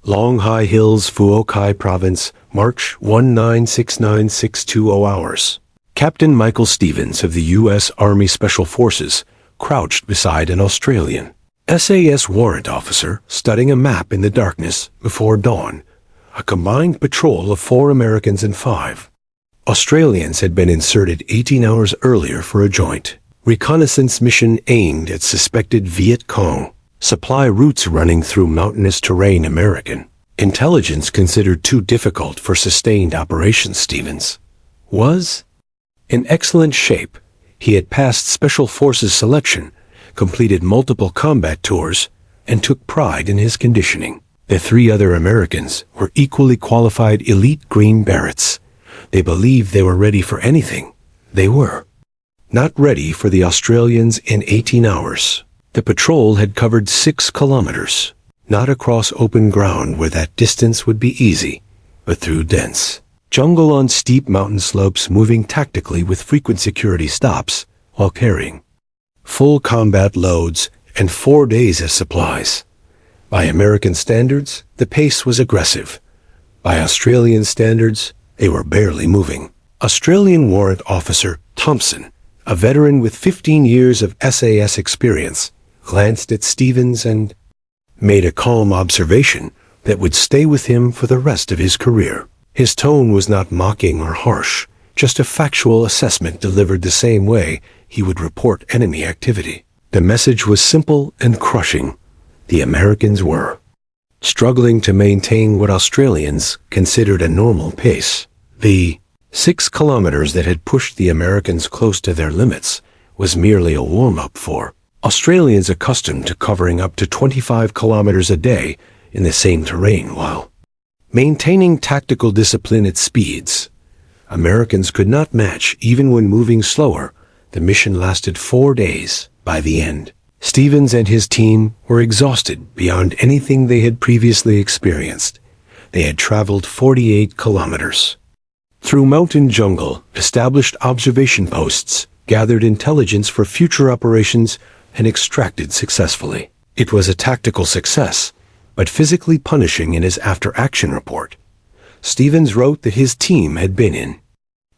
Long High Hills, Phuoc Province, March 1969-620 hours. Captain Michael Stevens of the U.S. Army Special Forces crouched beside an Australian SAS warrant officer studying a map in the darkness before dawn. A combined patrol of 4 Americans and 5 Australians had been inserted 18 hours earlier for a joint reconnaissance mission aimed at suspected Viet Cong supply routes running through mountainous terrain. American intelligence considered too difficult for sustained operations. Stevens was in excellent shape. He had passed Special Forces selection, completed multiple combat tours, and took pride in his conditioning. The 3 other Americans were equally qualified elite Green Berets. They believed they were ready for anything. They were not ready for the Australians in 18 hours. The patrol had covered 6 kilometers, not across open ground where that distance would be easy, but through dense jungle on steep mountain slopes, moving tactically with frequent security stops while carrying full combat loads and 4 days of supplies. By American standards, the pace was aggressive. By Australian standards, they were barely moving. Australian Warrant Officer Thompson, a veteran with 15 years of SAS experience, glanced at Stevens and made a calm observation that would stay with him for the rest of his career. His tone was not mocking or harsh, just a factual assessment delivered the same way he would report enemy activity. The message was simple and crushing. The Americans were struggling to maintain what Australians considered a normal pace. The 6 kilometers that had pushed the Americans close to their limits was merely a warm-up for Australians accustomed to covering up to 25 kilometers a day in the same terrain while maintaining tactical discipline at speeds Americans could not match. Even when moving slower, the mission lasted 4 days. By the end, Stevens and his team were exhausted beyond anything they had previously experienced. They had traveled 48 kilometers through mountain jungle, established observation posts, gathered intelligence for future operations, and extracted successfully. It was a tactical success, but physically punishing. In his after-action report, Stevens wrote that his team had been in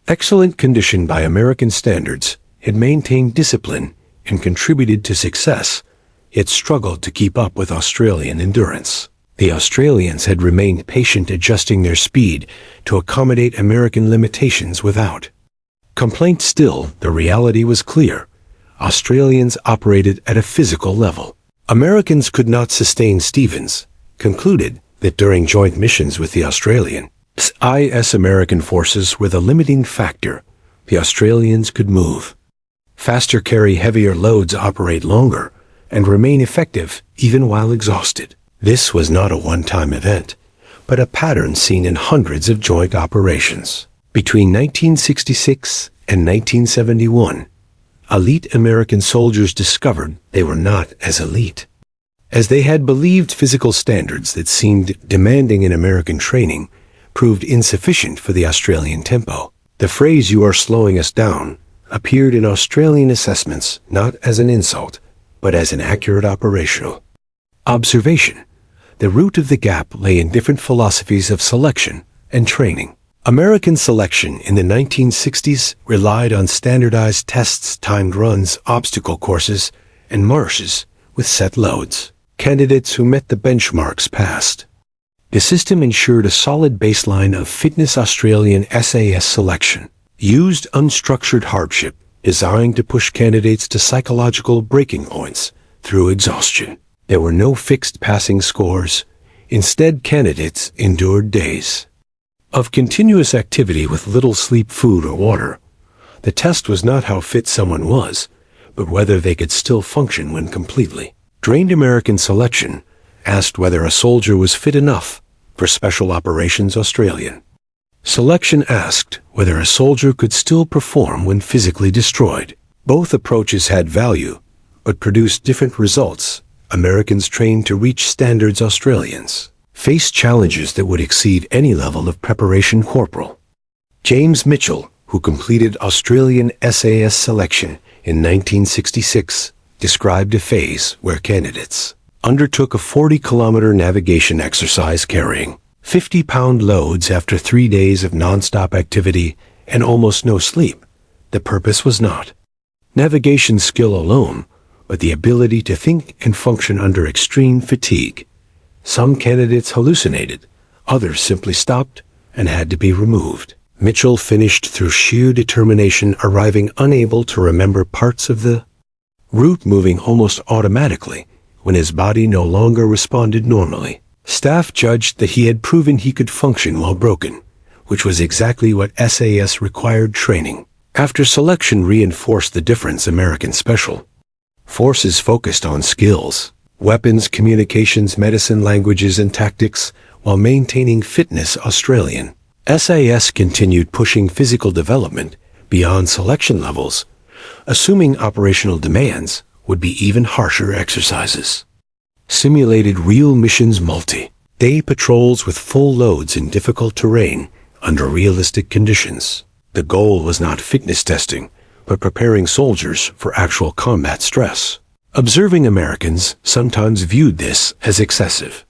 excellent condition by American standards, had maintained discipline, and contributed to success, yet struggled to keep up with Australian endurance. The Australians had remained patient, adjusting their speed to accommodate American limitations without complaint. Still, the reality was clear. Australians operated at a physical level Americans could not sustain. Stevens concluded that during joint missions with the Australian SAS, American forces were the limiting factor. The Australians could move faster, carry heavier loads, operate longer, and remain effective even while exhausted. This was not a one-time event, but a pattern seen in hundreds of joint operations. Between 1966 and 1971, elite American soldiers discovered they were not as elite as they had believed. Physical standards that seemed demanding in American training proved insufficient for the Australian tempo. The phrase "you are slowing us down" appeared in Australian assessments not as an insult, but as an accurate operational observation. The root of the gap lay in different philosophies of selection and training. American selection in the 1960s relied on standardized tests, timed runs, obstacle courses, and marshes with set loads. Candidates who met the benchmarks passed. The system ensured a solid baseline of fitness. Australian SAS selection used unstructured hardship, designed to push candidates to psychological breaking points through exhaustion. There were no fixed passing scores. Instead, candidates endured days of continuous activity with little sleep, food, or water. The test was not how fit someone was, but whether they could still function when completely drained. American selection asked whether a soldier was fit enough for special operations. Australian selection asked whether a soldier could still perform when physically destroyed. Both approaches had value, but produced different results. Americans trained to reach standards. Australians faced challenges that would exceed any level of preparation. Corporal James Mitchell, who completed Australian SAS selection in 1966, described a phase where candidates undertook a 40-kilometer navigation exercise carrying 50-pound loads after 3 days of non-stop activity and almost no sleep. The purpose was not navigation skill alone, but the ability to think and function under extreme fatigue. Some candidates hallucinated, others simply stopped and had to be removed. Mitchell finished through sheer determination, arriving unable to remember parts of the route, moving almost automatically when his body no longer responded normally. Staff judged that he had proven he could function while broken, which was exactly what SAS required training. After selection reinforced the difference, American Special Forces focused on skills, weapons, communications, medicine, languages, and tactics, while maintaining fitness. Australian SAS continued pushing physical development beyond selection levels, assuming operational demands would be even harsher exercises. Simulated real missions, multi-day patrols with full loads in difficult terrain under realistic conditions. The goal was not fitness testing, but preparing soldiers for actual combat stress. Observing Americans sometimes viewed this as excessive,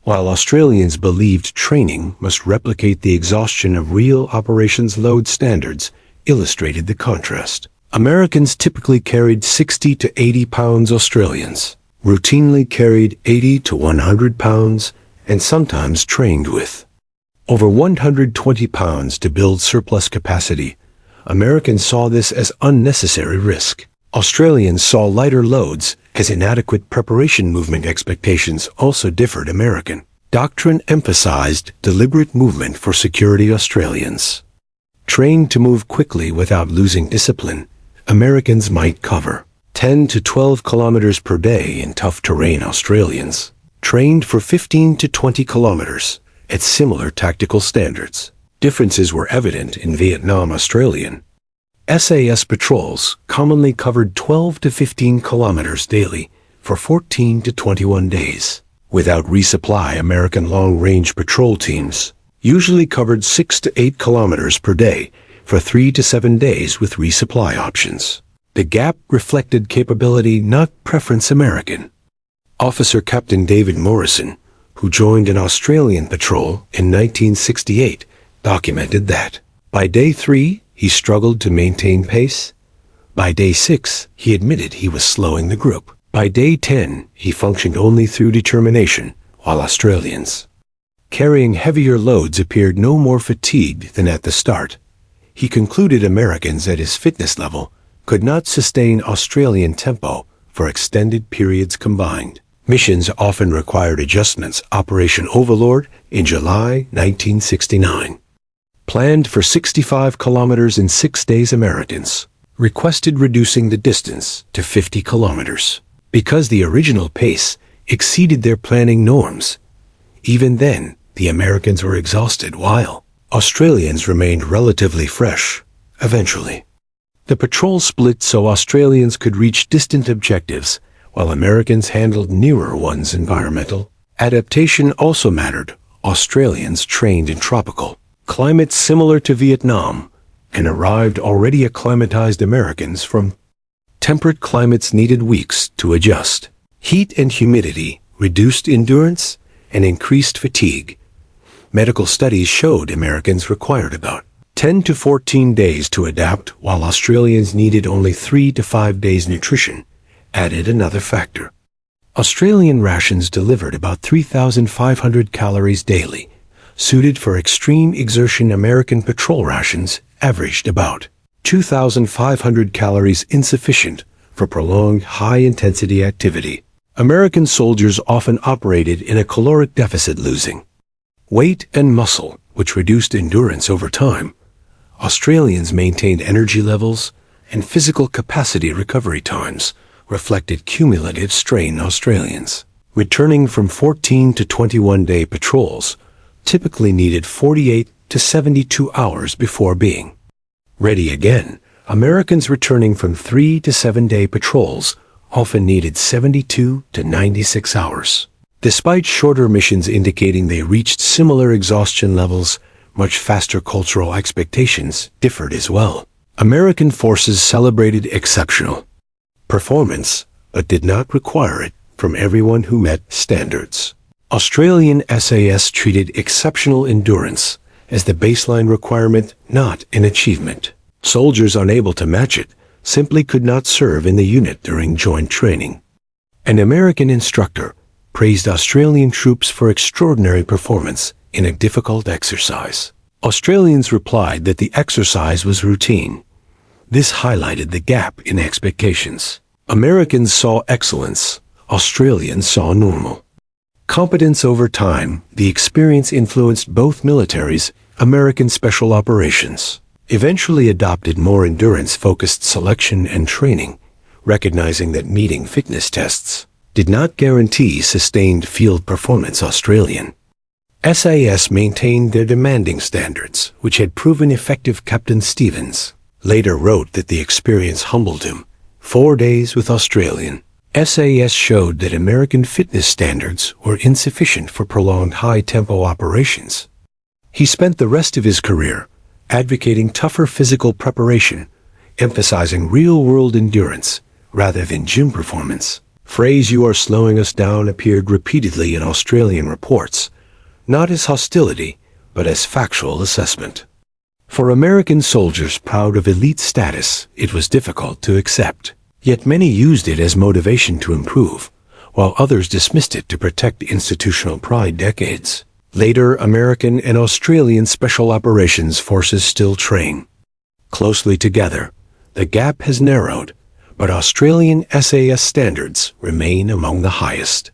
while Australians believed training must replicate the exhaustion of real operations. Load standards illustrated the contrast. Americans typically carried 60 to 80 pounds. Australians routinely carried 80 to 100 pounds and sometimes trained with over 120 pounds to build surplus capacity. Americans saw this as unnecessary risk. Australians saw lighter loads as inadequate preparation. Movement expectations also differed. American doctrine emphasized deliberate movement for security. Australians trained to move quickly without losing discipline. Americans might cover 10 to 12 kilometers per day in tough terrain. Australians trained for 15 to 20 kilometers at similar tactical standards. Differences were evident in Vietnam. Australian SAS patrols commonly covered 12 to 15 kilometers daily for 14 to 21 days. Without resupply, American long-range patrol teams usually covered 6 to 8 kilometers per day for 3 to 7 days with resupply options. The gap reflected capability, not preference. American Officer Captain David Morrison, who joined an Australian patrol in 1968, documented that by day 3, he struggled to maintain pace. By day 6, he admitted he was slowing the group. By day 10, he functioned only through determination, while Australians carrying heavier loads appeared no more fatigued than at the start. He concluded Americans at his fitness level could not sustain Australian tempo for extended periods combined. Missions often required adjustments. Operation Overlord in July 1969. Planned for 65 kilometers in 6 days, Americans requested reducing the distance to 50 kilometers because the original pace exceeded their planning norms. Even then, the Americans were exhausted while Australians remained relatively fresh. Eventually, the patrol split so Australians could reach distant objectives while Americans handled nearer ones. Environmental adaptation also mattered. Australians trained in tropical climates similar to Vietnam and arrived already acclimatized. Americans from temperate climates needed weeks to adjust. Heat and humidity reduced endurance and increased fatigue. Medical studies showed Americans required about 10 to 14 days to adapt, while Australians needed only 3 to 5 days. Nutrition added another factor. Australian rations delivered about 3,500 calories daily, suited for extreme exertion. American patrol rations averaged about 2,500 calories, insufficient for prolonged high-intensity activity. American soldiers often operated in a caloric deficit, losing weight and muscle, which reduced endurance over time. Australians maintained energy levels and physical capacity. Recovery times reflected cumulative strain. Australians returning from 14 to 21-day patrols typically needed 48 to 72 hours before being ready again. Americans returning from 3 to 7-day patrols often needed 72 to 96 hours. Despite shorter missions indicating they reached similar exhaustion levels, much faster. Cultural expectations differed as well. American forces celebrated exceptional performance, but did not require it from everyone who met standards. Australian SAS treated exceptional endurance as the baseline requirement, not an achievement. Soldiers unable to match it simply could not serve in the unit during joint training. An American instructor praised Australian troops for extraordinary performance in a difficult exercise. Australians replied that the exercise was routine. This highlighted the gap in expectations. Americans saw excellence, Australians saw normal. Competence over time, the experience influenced both militaries. American special operations eventually adopted more endurance-focused selection and training, recognizing that meeting fitness tests did not guarantee sustained field performance. Australian SAS maintained their demanding standards, which had proven effective. Captain Stevens later wrote that the experience humbled him. 4 days with Australian SAS showed that American fitness standards were insufficient for prolonged high-tempo operations. He spent the rest of his career advocating tougher physical preparation, emphasizing real-world endurance rather than gym performance. Phrase "you are slowing us down" appeared repeatedly in Australian reports, not as hostility, but as factual assessment. For American soldiers proud of elite status, it was difficult to accept. Yet many used it as motivation to improve, while others dismissed it to protect institutional pride. Decades later, American and Australian Special Operations Forces still train closely together. The gap has narrowed, but Australian SAS standards remain among the highest.